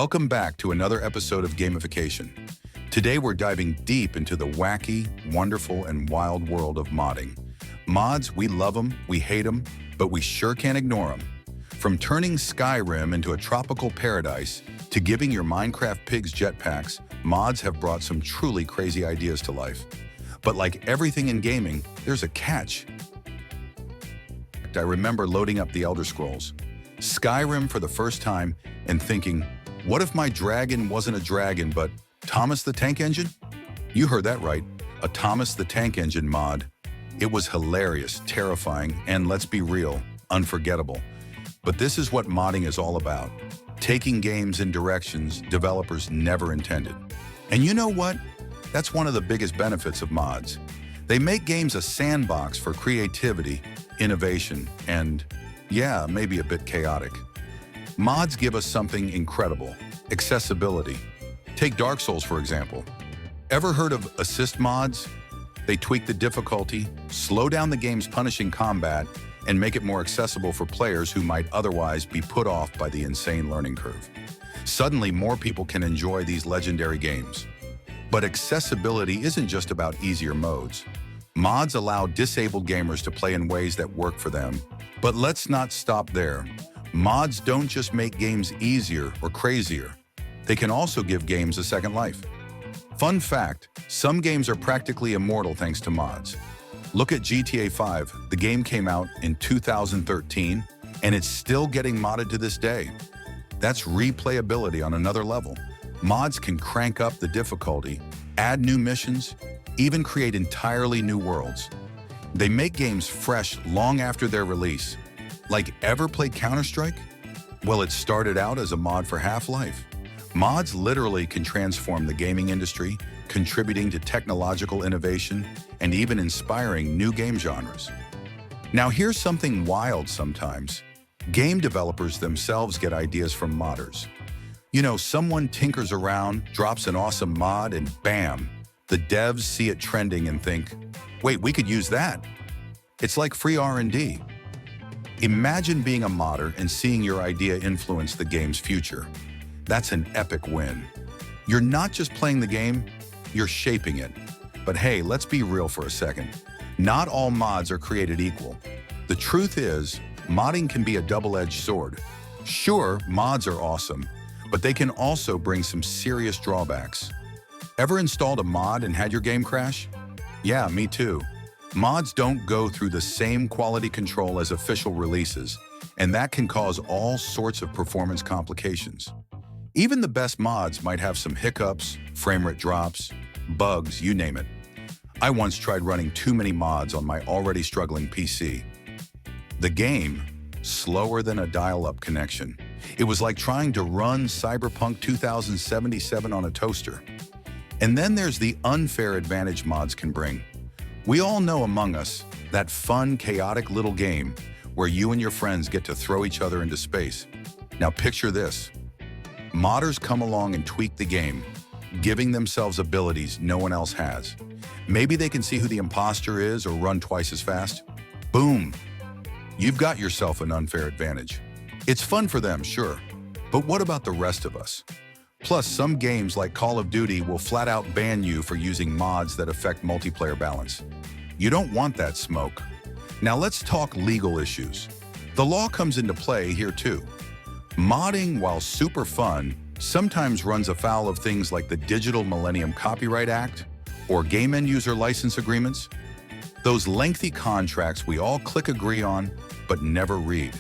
Welcome back to another episode of Gamification. Today we're diving deep into the wacky, wonderful, and wild world of modding. Mods, we love them, we hate them, but we sure can't ignore them. From turning Skyrim into a tropical paradise to giving your Minecraft pigs jetpacks, mods have brought some truly crazy ideas to life. But like everything in gaming, there's a catch. I remember loading up the Elder Scrolls, Skyrim for the first time, and thinking, what if my dragon wasn't a dragon, but Thomas the Tank Engine? You heard that right, a Thomas the Tank Engine mod. It was hilarious, terrifying, and let's be real, unforgettable. But this is what modding is all about, taking games in directions developers never intended. And you know what? That's one of the biggest benefits of mods. They make games a sandbox for creativity, innovation, and, yeah, maybe a bit chaotic. Mods give us something incredible, accessibility. Take Dark Souls, for example. Ever heard of assist mods? They tweak the difficulty, slow down the game's punishing combat, and make it more accessible for players who might otherwise be put off by the insane learning curve. Suddenly, more people can enjoy these legendary games. But accessibility isn't just about easier modes. Mods allow disabled gamers to play in ways that work for them. But let's not stop there. Mods don't just make games easier or crazier. They can also give games a second life. Fun fact, some games are practically immortal thanks to mods. Look at GTA 5. The game came out in 2013, and it's still getting modded to this day. That's replayability on another level. Mods can crank up the difficulty, add new missions, even create entirely new worlds. They make games fresh long after their release. Like, ever played Counter-Strike? Well, it started out as a mod for Half-Life. Mods literally can transform the gaming industry, contributing to technological innovation and even inspiring new game genres. Now, here's something wild sometimes. Game developers themselves get ideas from modders. You know, someone tinkers around, drops an awesome mod, and bam, the devs see it trending and think, wait, we could use that. It's like free R&D. Imagine being a modder and seeing your idea influence the game's future. That's an epic win. You're not just playing the game, you're shaping it. But hey, let's be real for a second. Not all mods are created equal. The truth is, modding can be a double-edged sword. Sure, mods are awesome, but they can also bring some serious drawbacks. Ever installed a mod and had your game crash? Yeah, me too. Mods don't go through the same quality control as official releases, and that can cause all sorts of performance complications. Even the best mods might have some hiccups, frame rate drops, bugs, you name it. I once tried running too many mods on my already struggling PC. The game, slower than a dial-up connection. It was like trying to run Cyberpunk 2077 on a toaster. And then there's the unfair advantage mods can bring. We all know Among Us, that fun, chaotic little game where you and your friends get to throw each other into space. Now picture this. Modders come along and tweak the game, giving themselves abilities no one else has. Maybe they can see who the imposter is or run twice as fast. Boom! You've got yourself an unfair advantage. It's fun for them, sure, but what about the rest of us? Plus, some games like Call of Duty will flat out ban you for using mods that affect multiplayer balance. You don't want that smoke. Now let's talk legal issues. The law comes into play here too. Modding, while super fun, sometimes runs afoul of things like the Digital Millennium Copyright Act or game end user license agreements. Those lengthy contracts we all click agree on, but never read.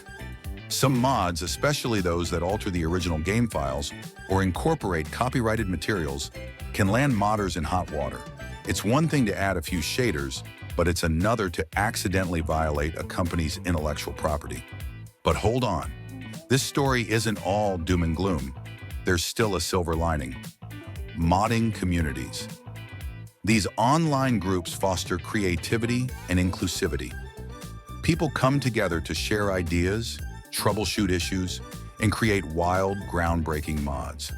Some mods, especially those that alter the original game files or incorporate copyrighted materials, can land modders in hot water. It's one thing to add a few shaders, but it's another to accidentally violate a company's intellectual property. But hold on. This story isn't all doom and gloom. There's still a silver lining. Modding communities. These online groups foster creativity and inclusivity. People come together to share ideas, troubleshoot issues, and create wild, groundbreaking mods.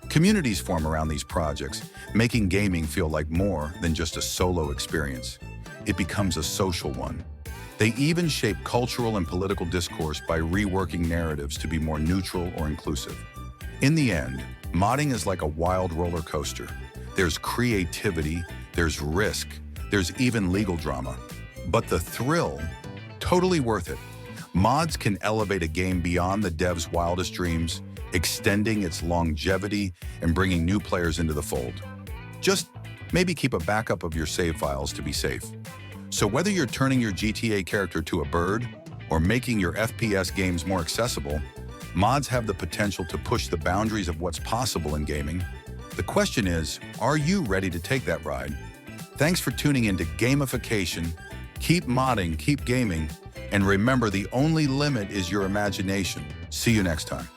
Communities form around these projects, making gaming feel like more than just a solo experience. It becomes a social one. They even shape cultural and political discourse by reworking narratives to be more neutral or inclusive. In the end, modding is like a wild roller coaster. There's creativity, there's risk, there's even legal drama. But the thrill, totally worth it. Mods can elevate a game beyond the dev's wildest dreams, extending its longevity and bringing new players into the fold. Just maybe keep a backup of your save files to be safe. So whether you're turning your GTA character to a bird or making your FPS games more accessible, mods have the potential to push the boundaries of what's possible in gaming. The question is, are you ready to take that ride? Thanks for tuning into Gamification. Keep modding, keep gaming, and remember, the only limit is your imagination. See you next time.